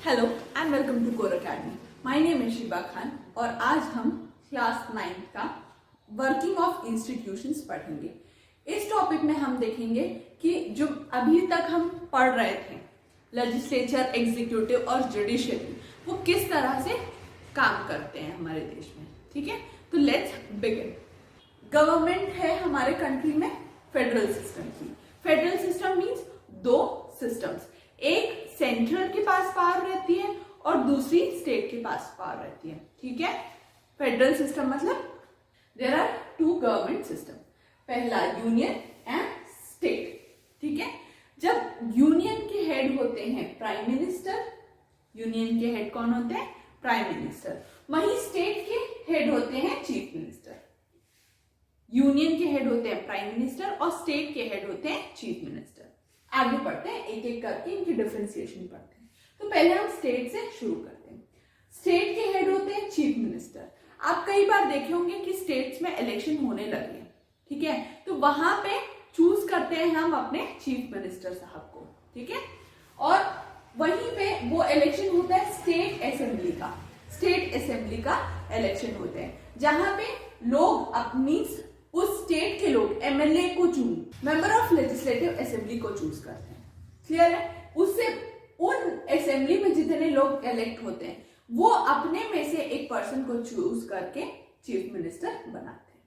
Hello and welcome to core academy. My name है शिबा खान और आज हम क्लास 9 का वर्किंग ऑफ इंस्टीट्यूशंस पढ़ेंगे। इस टॉपिक में हम देखेंगे कि जो अभी तक हम पढ़ रहे थे लेजिस्लेचर, एग्जीक्यूटिव और जुडिशरी, वो किस तरह से काम करते हैं हमारे देश में। ठीक है, तो लेट्स बिगिन। गवर्नमेंट है हमारे कंट्री में फेडरल सिस्टम की। फेडरल सिस्टम मीन्स दो सिस्टम्स, एक सेंट्रल के पास पावर रहती है और दूसरी स्टेट के पास पावर रहती है। ठीक है, फेडरल सिस्टम मतलब there are two government system, पहला यूनियन एंड स्टेट। ठीक है, जब यूनियन के हेड होते हैं प्राइम मिनिस्टर, यूनियन के हेड कौन होते हैं? Prime minister. वहीं स्टेट के हेड होते हैं चीफ मिनिस्टर। यूनियन के हेड होते हैं प्राइम मिनिस्टर और स्टेट के हेड होते हैं चीफ मिनिस्टर। आगे पढ़ते हैं, एक एक करके इनकी डिफरेंशिएशन पढ़ते हैं। तो पहले हम स्टेट से शुरू करते हैं। स्टेट के हेड होते हैं चीफ मिनिस्टर। आप कई बार देखे होंगे कि स्टेट्स में इलेक्शन होने लगे, ठीक है, तो वहां पे चूज करते हैं हम अपने चीफ मिनिस्टर साहब को। ठीक है, और वहीं पे वो इलेक्शन होता है स्टेट असेंबली का। स्टेट असेंबली का इलेक्शन होते हैं जहां पे लोग अपनी उस स्टेट के लोग एमएलए को मेंबर ऑफ लेजिस्लेटिव असेंबली को चूज करते हैं। क्लियर है? उससे उन असेंबली में जितने लोग इलेक्ट होते हैं वो अपने में से एक पर्सन को चूज करके चीफ मिनिस्टर बनाते हैं।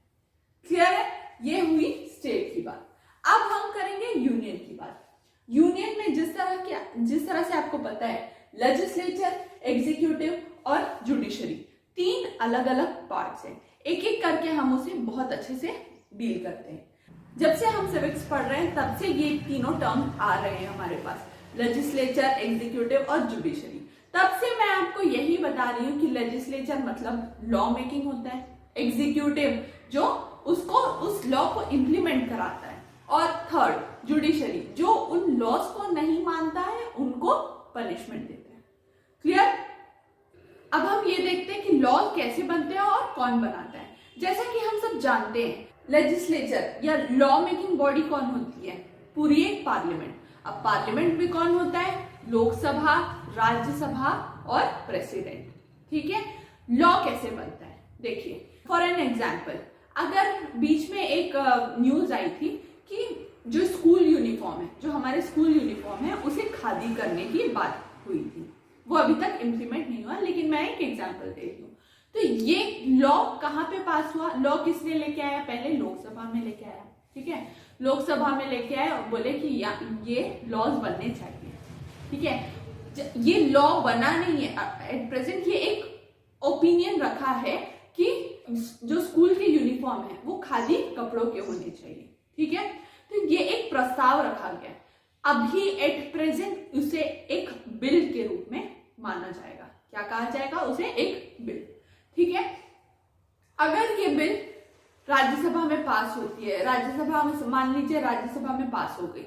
क्लियर है? ये हुई स्टेट की बात। अब हम करेंगे यूनियन की बात। यूनियन में जिस तरह से आपको पता है लेजिस्लेचर, एग्जीक्यूटिव और जुडिशरी, तीन अलग अलग पार्ट्स हैं। एक एक करके हम उसे बहुत अच्छे से डील करते हैं। जब से हम सिविक्स पढ़ रहे हैं तब से ये तीनों टर्म आ रहे हैं हमारे पास, लेजिस्लेचर, एग्जीक्यूटिव और जुडिशरी। तब से मैं आपको यही बता रही हूँ कि लेजिस्लेचर मतलब लॉ मेकिंग होता है, एग्जीक्यूटिव जो उसको उस लॉ को इंप्लीमेंट कराता है, और थर्ड जुडिशरी जो उन लॉज को नहीं मानता है उनको पनिशमेंट देता है। क्लियर? अब हम ये देखते हैं कि लॉ कैसे बनते हैं और कौन बनाता है। जैसा कि हम सब जानते हैं लेजिस्लेचर या लॉ मेकिंग बॉडी कौन होती है? पूरी एक पार्लियामेंट। अब पार्लियामेंट में कौन होता है? लोकसभा, राज्यसभा और प्रेसिडेंट। ठीक है, लॉ कैसे बनता है देखिए। फॉर एन एग्जाम्पल, अगर बीच में एक न्यूज आई थी कि जो स्कूल यूनिफॉर्म है, जो हमारे स्कूल यूनिफॉर्म है, उसे खादी करने की बात हुई थी। वो अभी तक इम्प्लीमेंट नहीं हुआ, लेकिन मैं एक एग्जांपल दे रही हूँ। तो ये लॉ कहाँ पे पास हुआ? लॉ किसने लेके आया? पहले लोकसभा में लेके आया। ठीक है, लोकसभा में लेके आए और बोले कि ये लॉज बनने चाहिए। ठीक है, ये लॉ बना नहीं है एट प्रेजेंट, ये एक ओपिनियन रखा है कि जो स्कूल के यूनिफॉर्म है वो खादी कपड़ों के होने चाहिए। ठीक है, तो ये एक प्रस्ताव रखा गया। अभी एट प्रेजेंट उसे एक बिल के रूप में माना जाएगा। क्या कहा जाएगा? उसे एक बिल। ठीक है, अगर ये बिल राज्यसभा में पास होती है, राज्यसभा में मान लीजिए राज्यसभा में पास हो गई,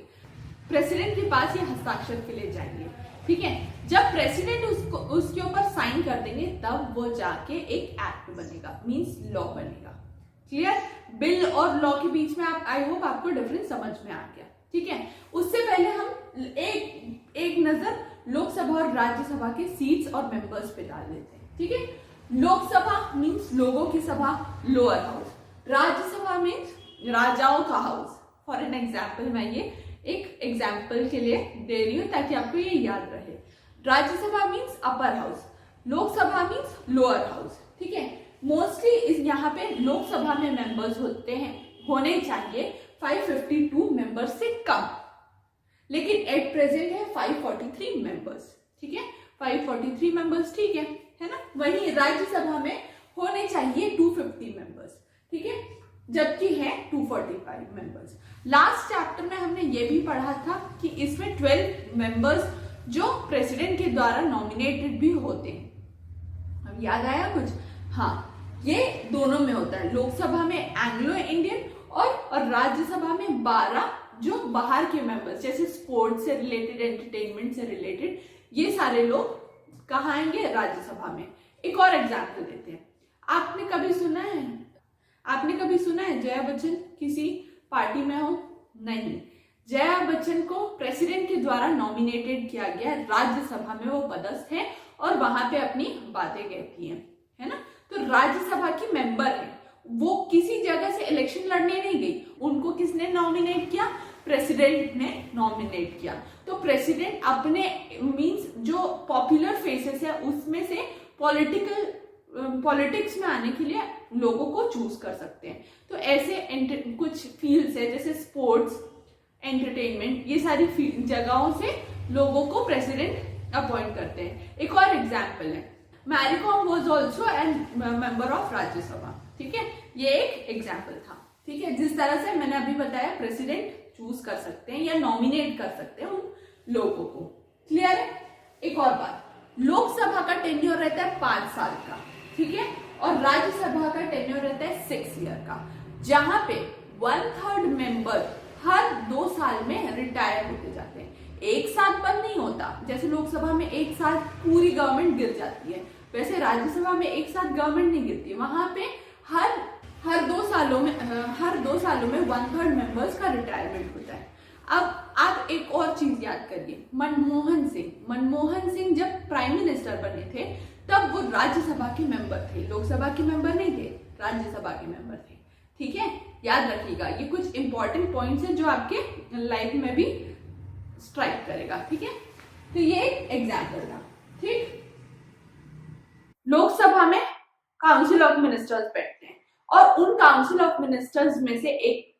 प्रेसिडेंट के पास ये हस्ताक्षर के लिए जाएंगे। ठीक है, जब प्रेसिडेंट उसके ऊपर साइन कर देंगे तब वो जाके एक एक्ट बनेगा, मींस लॉ बनेगा। क्लियर? बिल और लॉ के बीच में आप, आई होप आपको डिफरेंस समझ में आ गया। ठीक है, उससे पहले हम एक नजर लोकसभा और राज्यसभा के सीट्स और मेंबर्स पे डाल देते हैं। ठीक है, लोकसभा मींस लोगों की सभा, लोअर हाउस। राज्यसभा मींस राजाओं का हाउस। फॉर एन एग्जाम्पल, मैं ये एक एग्जाम्पल के लिए दे रही हूँ ताकि आपको ये याद रहे। Rajya Sabha means upper house, Lok Sabha means lower house. ठीक है, मोस्टली इस यहाँ पे लोकसभा में मेंबर्स होने चाहिए 552 मेंबर्स से कम, लेकिन एट प्रेजेंट है 543 मेंबर्स। ठीक है, 543 मेंबर्स, ठीक है ना। वहीं राज्यसभा में होने चाहिए 250 मेंबर्स। ठीक है, जबकि है 245 मेंबर्स। लास्ट चैप्टर में हमने ये भी पढ़ा था कि इसमें 12 मेंबर्स जो प्रेसिडेंट के द्वारा नॉमिनेटेड भी होते हैं। अब याद आया कुछ? हाँ, ये दोनों में होता है। लोकसभा में एंग्लो इंडियन और राज्यसभा में 12 जो बाहर के मेंबर्स, जैसे स्पोर्ट्स से रिलेटेड, एंटरटेनमेंट से रिलेटेड, ये सारे लोग कहाँ आएंगे? राज्यसभा में। एक और एग्जाम्पल देते हैं। आपने कभी सुना है जया बच्चन किसी पार्टी में हो? नहीं। जया बच्चन को प्रेसिडेंट के द्वारा नॉमिनेटेड किया गया, राज्यसभा में वो पदस्थ है और वहां पे अपनी बातें कहती हैं, है ना। तो राज्यसभा की मेंबर है, वो किसी जगह से इलेक्शन लड़ने नहीं गई, उनको किसने नॉमिनेट किया, प्रेसिडेंट ने नॉमिनेट किया। तो प्रेसिडेंट अपने मींस जो पॉपुलर फेसेस है उसमें से पॉलिटिक्स में आने के लिए लोगों को चूज कर सकते हैं। तो ऐसे कुछ फील्ड्स है जैसे स्पोर्ट्स, एंटरटेनमेंट, ये सारी जगहों से लोगों को प्रेसिडेंट अपॉइंट करते हैं। एक और एग्जाम्पल है, Mary Kom was also an member of Rajya Sabha, ठीक है, ये एक एग्जाम्पल था, ठीक है। जिस तरह से मैंने अभी बताया प्रेसिडेंट चूज कर सकते हैं या नॉमिनेट कर सकते हैं उन लोगों को, क्लियर है। एक और बात, लोकसभा का टेन्योर रहता है 5 साल का, ठीक है, और राज्यसभा का टेन्योर रहता है 6 ईयर का, जहां पे 1/3 मेंबर हर 2 साल में रिटायर होते जाते हैं। एक साथ बंद नहीं होता, जैसे लोकसभा में एक साथ पूरी गवर्नमेंट गिर जाती है, वैसे राज्यसभा में एक साथ गवर्नमेंट नहीं गिरती, वहां पे हर 2 सालों में 1/3 मेंबर्स का रिटायरमेंट होता है। अब आप एक और चीज याद करिए, मनमोहन सिंह जब प्राइम मिनिस्टर बने थे तब वो राज्यसभा के मेंबर थे, लोकसभा के मेंबर नहीं थे, राज्यसभा के मेंबर थे, ठीक है, याद रखिएगा। ये कुछ इंपॉर्टेंट पॉइंट्स हैं जो आपके लाइफ में भी स्ट्राइक करेगा, ठीक है। तो ये एक एग्जाम्पल था, ठीक। लोकसभा में काउंसिल ऑफ मिनिस्टर्स बैठते हैं और उन काउंसिल ऑफ मिनिस्टर्स में से एक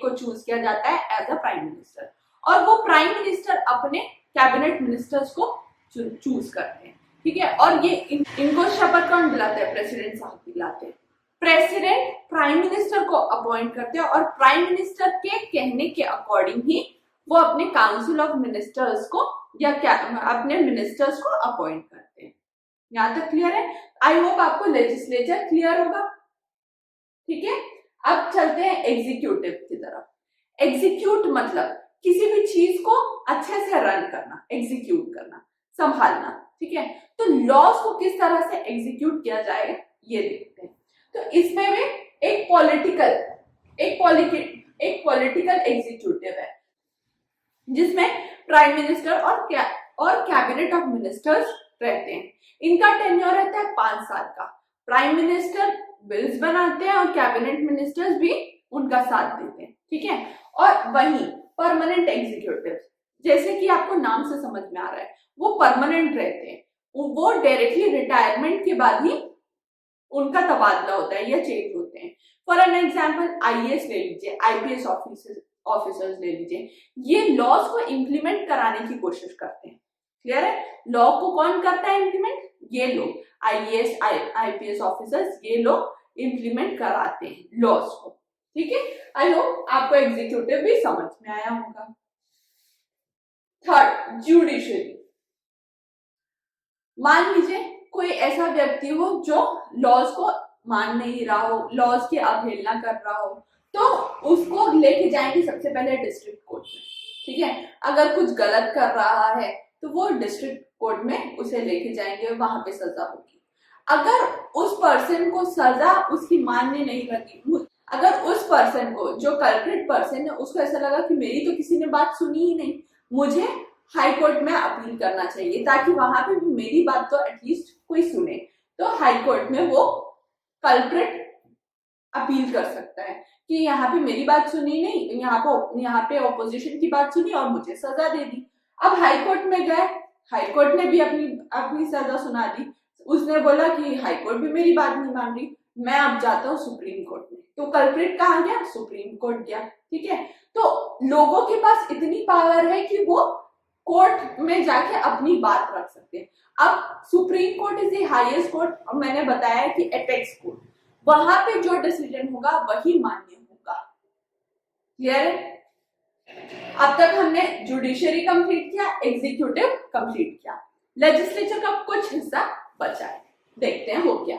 को चूज किया जाता है एज अ प्राइम मिनिस्टर, और वो प्राइम मिनिस्टर अपने कैबिनेट मिनिस्टर्स को चूज करते हैं, ठीक है। और ये इनको शपथ कौन दिलाता है, प्रेसिडेंट साहब दिलाते हैं। प्रेसिडेंट प्राइम मिनिस्टर को अपॉइंट करते हैं और प्राइम मिनिस्टर के कहने के अकॉर्डिंग ही वो अपने काउंसिल ऑफ मिनिस्टर्स को या क्या अपने मिनिस्टर्स को अपॉइंट करते हैं। यहां तक क्लियर है? आई होप आपको लेजिस्लेचर क्लियर होगा, ठीक है। अब चलते हैं एग्जीक्यूटिव की तरफ। एग्जीक्यूट मतलब किसी भी चीज को अच्छे से रन करना, एग्जीक्यूट करना, संभालना, ठीक है। तो लॉज को किस तरह से एग्जीक्यूट किया जाएगा ये देखते हैं। तो इसमें भी एक पॉलिटिकल एग्जीक्यूटिव है जिसमें प्राइम मिनिस्टर और कैबिनेट ऑफ मिनिस्टर्स रहते हैं। इनका टेन्योर रहता है 5 साल का। प्राइम मिनिस्टर बिल्स बनाते हैं और कैबिनेट मिनिस्टर्स भी उनका साथ देते हैं, ठीक है। और वहीं परमानेंट एग्जीक्यूटिव, जैसे कि आपको नाम से समझ में आ रहा है, वो परमानेंट रहते हैं, वो डायरेक्टली रिटायरमेंट के बाद ही उनका तबादला होता है या चेंज होते हैं। फॉर एन एग्जाम्पल आईएएस ले लीजिए, आईपीएस ऑफिसर्स ले लीजिए, ये लॉज को इम्प्लीमेंट कराने की कोशिश करते हैं, क्लियर है। लॉ को कौन करता है इम्प्लीमेंट? ये लोग, आईएएस आईपीएस ऑफिसर्स, ये लोग इम्प्लीमेंट कराते हैं लॉज को, ठीक है। आई होप आपको एग्जीक्यूटिव भी समझ में आया होगा। Third, judiciary. मान लीजिए कोई ऐसा व्यक्ति हो जो लॉज को मान नहीं रहा हो, लॉज की अवहेलना कर रहा हो, तो उसको लेके जाएंगे सबसे पहले डिस्ट्रिक्ट कोर्ट में, ठीक है। अगर कुछ गलत कर रहा है तो वो डिस्ट्रिक्ट कोर्ट में उसे लेके जाएंगे और वहां पे सजा होगी। अगर उस पर्सन को सजा उसकी मानने नहीं लगी, अगर उस पर्सन को, जो कल्प्रिट पर्सन है, उसको ऐसा लगा कि मेरी तो किसी ने बात सुनी ही नहीं, मुझे हाई कोर्ट में अपील करना चाहिए ताकि वहां पे भी मेरी बात तो एटलीस्ट कोई सुने, तो हाई कोर्ट में वो कल्प्रिट अपील कर सकता है कि यहाँ पे मेरी बात सुनी नहीं, यहाँ पे ऑपोजिशन की बात सुनी और मुझे सजा दे दी। अब हाई कोर्ट में गए, हाई कोर्ट ने भी अपनी सजा सुना दी, उसने बोला कि हाई कोर्ट भी मेरी बात नहीं मान रही, मैं अब जाता हूँ सुप्रीम कोर्ट में। तो कल्प्रिट कहाँ गया? सुप्रीम कोर्ट गया, ठीक है। तो लोगों के पास इतनी पावर है कि वो कोर्ट में जाके अपनी बात रख सकते हैं। अब supreme court is the highest court, और मैंने बताया कि एपेक्स कोर्ट, वहां पे जो डिसीजन होगा वही मान्य होगा, क्लियर है। अब तक हमने जुडिशरी कंप्लीट किया, एग्जीक्यूटिव कंप्लीट किया, लेजिस्लेचर का कुछ हिस्सा बचा है, देखते हैं वो क्या।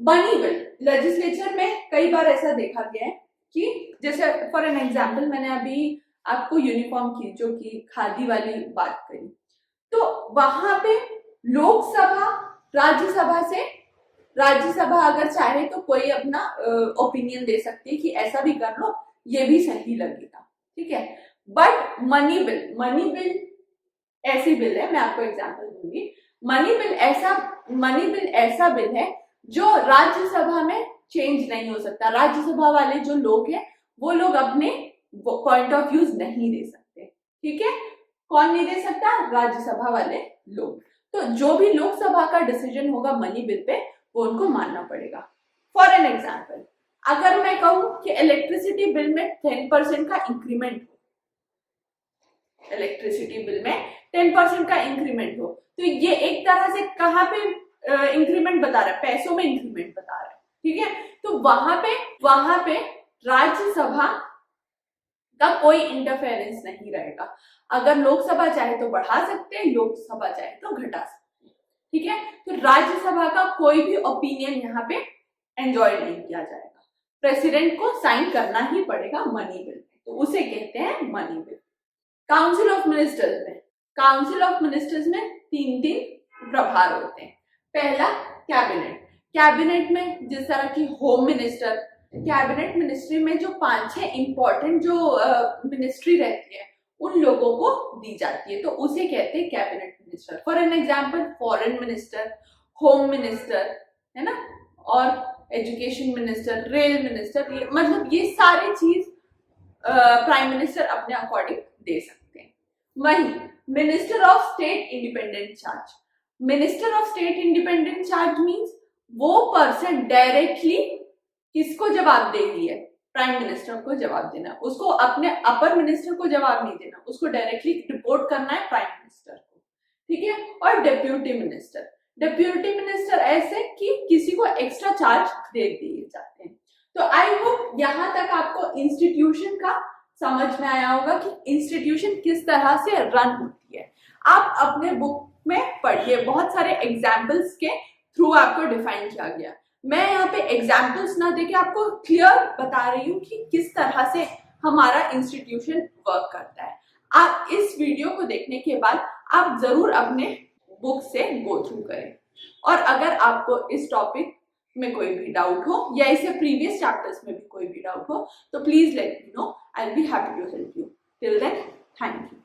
बनी बिल, लेजिस्लेचर में कई बार ऐसा देखा गया है कि जैसे फॉर एन एग्जाम्पल मैंने अभी आपको यूनिफॉर्म की जो कि खादी वाली बात करी, तो वहां पे लोकसभा राज्यसभा अगर चाहे तो कोई अपना ओपिनियन दे सकती है कि ऐसा भी कर लो, ये भी सही लगेगा, ठीक है। बट मनी बिल ऐसी बिल है, मैं आपको एग्जांपल दूंगी। मनी बिल ऐसा बिल है जो राज्यसभा में चेंज नहीं हो सकता। राज्यसभा वाले जो लोग हैं वो लोग अपने पॉइंट ऑफ व्यूज नहीं दे सकते, ठीक है। कौन नहीं दे सकता? राज्यसभा वाले लोग। तो जो भी लोकसभा का डिसीजन होगा मनी बिल पे वो उनको मानना पड़ेगा। फॉर एन एग्जाम्पल, अगर मैं कहूं कि इलेक्ट्रिसिटी बिल में 10% का इंक्रीमेंट हो, इलेक्ट्रिसिटी बिल में 10% का इंक्रीमेंट हो, तो ये एक तरह से कहाँ पे इंक्रीमेंट बता रहा है? पैसों में इंक्रीमेंट बता रहा है, ठीक है। तो वहां पे राज्यसभा का कोई इंटरफेरेंस नहीं रहेगा। अगर लोकसभा चाहे तो बढ़ा सकते हैं, लोकसभा चाहे तो घटा सकते हैं, ठीक है। तो राज्यसभा का कोई भी ओपिनियन यहाँ पे एंजॉय नहीं किया जाएगा। प्रेसिडेंट को साइन करना ही पड़ेगा मनी बिल में, तो उसे कहते हैं money bill. Council of ministers में 3 प्रभार होते हैं। पहला कैबिनेट में जिस तरह की होम मिनिस्टर, कैबिनेट मिनिस्ट्री में जो 5-6 इंपॉर्टेंट जो मिनिस्ट्री रहती है उन लोगों को दी जाती है, तो उसे कहते हैं cabinet minister. For an example, foreign minister, home minister, है ना, और एजुकेशन मिनिस्टर, रेल मिनिस्टर, मतलब ये सारी चीज प्राइम मिनिस्टर अपने अकॉर्डिंग दे सकते हैं। वहीं minister of state independent charge means वो पर्सन डायरेक्टली किसको जवाबदेही है? प्राइम मिनिस्टर को जवाब देना, उसको अपने अपर मिनिस्टर को जवाब नहीं देना, उसको डायरेक्टली रिपोर्ट करना है प्राइम मिनिस्टर को, ठीक है। और डेप्यूटी मिनिस्टर ऐसे कि किसी को एक्स्ट्रा चार्ज दे दिए जाते हैं। तो आई होप यहाँ तक आपको इंस्टीट्यूशन का समझ में आया होगा कि इंस्टीट्यूशन किस तरह से रन होती है। आप अपने बुक में पढ़िए, बहुत सारे एग्जाम्पल्स के थ्रू आपको डिफाइन किया गया। मैं यहाँ पे एग्जाम्पल्स ना देके आपको क्लियर बता रही हूँ कि किस तरह से हमारा इंस्टीट्यूशन वर्क करता है। आप इस वीडियो को देखने के बाद आप जरूर अपने बुक से गो थ्रू करें, और अगर आपको इस टॉपिक में कोई भी डाउट हो या इससे प्रीवियस चैप्टर्स में भी कोई भी डाउट हो तो please let me know, I will be happy to help you. Till then, thank you.